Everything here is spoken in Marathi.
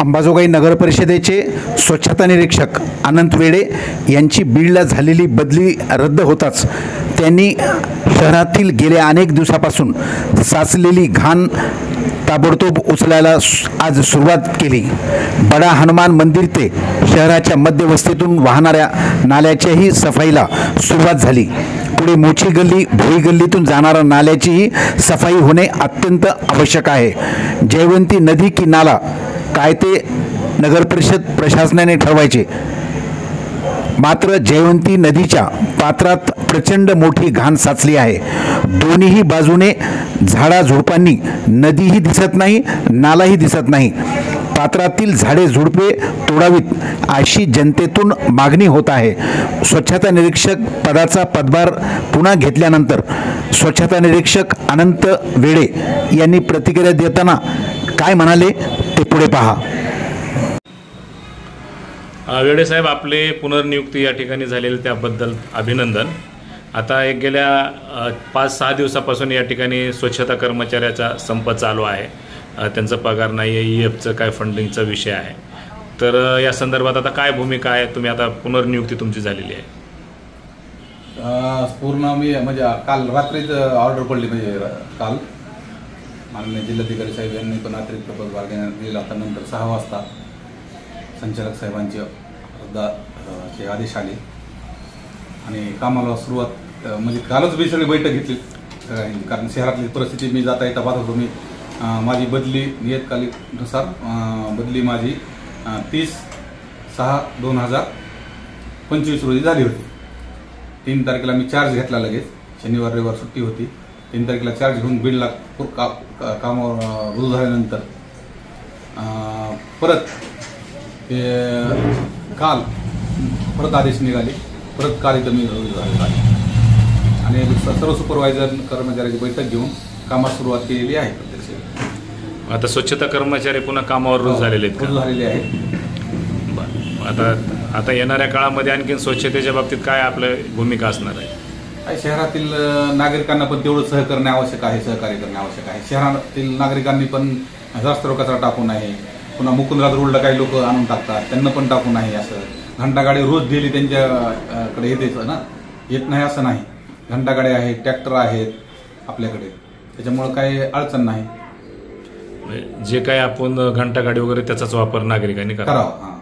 अंबाजोगाई नगर परिषदेचे स्वच्छता निरीक्षक अनंत वेडे यांची बीडला झालेली बदली रद्द होताच त्यांनी शहरातील गेल्या अनेक दिवसापासून साचलेली घाण ताबडतोब उचलायला आज सुरुवात केली। बडा हनुमान मंदिर ते शहराच्या मध्यवस्तीतून वाहणाऱ्या नाल्याच्याही सफाईला सुरुवात झाली। पुढे मोची गल्ली भोई गल्लीतून जाणारा नाल्याचीही सफाई होणे अत्यंत आवश्यक आहे। जयवंती नदी की नाला काय ते नगर परिषद प्रशासनाने ठरवायचे, मात्र जयवंती नदीच्या पात्रात प्रचंड मोठी घाण साचली आहे। दोन्हीही बाजूने झाडाझुडपांनी नदीही दिसत नाही, नालाही दिसत नाही। पात्रातील झाडे झुडपे तोडावीत अशी जनतेतून मागणी होत आहे। स्वच्छता निरीक्षक पदाचा पदभार पुन्हा घेतल्यानंतर स्वच्छता निरीक्षक अनंत वेडे यांनी प्रतिक्रिया देताना काय म्हणाले ते पुढे पहा। वेडे साहेब, आपले पुनर्नियुक्ती या ठिकाणी झालेली त्याबद्दल अभिनंदन। आता एक गेल्या 5-6 दिवसापासून या ठिकाणी स्वच्छता कर्मचाऱ्याचा संप चालू आहे। त्यांचा पगार नाही आहे, EFचं काय फंडिंगचा विषय आहे। तर या संदर्भात आता काय भूमिका आहे? तुम्ही आता पुनर्नियुक्ती तुमची झालेली आहे। पूर्ण मी म्हणजे काल रात्रीच ऑर्डर पडली, म्हणजे काल माननीय जिल्हाधिकारी साहेब यांनी पण अतिरिक्त पदभार घेण्यात दिला होता। नंतर 6 वाजता संचालक साहेबांचे आदेश आले आणि कामाला सुरुवात म्हणजे कालच मी सगळी बैठक घेतली, कारण शहरातली परिस्थिती मी जाता येता पाहत होतो। मी माझी बदली नियतकालिकनुसार बदली माझी 30/6/2025 रोजी झाली होती। 3 तारखेला मी चार्ज घेतला, लगेच शनिवार रविवार सुट्टी होती। 3 तारखेला चार्ज घेऊन बीडला कामावर रुजू झाल्यानंतर परत काल परत आदेश निघाले, परत काल इथं मी रुजू झालेला आहे आणि सर्व सुपरवायझर कर्मचाऱ्याची बैठक घेऊन कामास सुरुवात केलेली आहे। प्रत्यक्ष आता स्वच्छता कर्मचारी पुन्हा कामावर रुजू झालेले आहेत। आता येणाऱ्या काळामध्ये आणखी स्वच्छतेच्या बाबतीत काय आपलं भूमिका असणार आहे? शहरातील नागरिकांना पण तेवढं सहकार्य करणे आवश्यक आहे। शहरातील नागरिकांनी पण रस्त्यावर कचरा टाकू नये। पुन्हा मुकुंदराज रोडला काही लोक आणून टाकतात, त्यांना पण टाकू नये। असं घंटागाडी रोज डेली त्यांच्याकडे येतेच ना, येत नाही असं नाही। घंटागाडी आहेत, ट्रॅक्टर आहेत आपल्याकडे, त्याच्यामुळे काही अडचण नाही। जे काही आपण घंटागाडी वगैरे त्याचाच वापर नागरिकांनी करावा।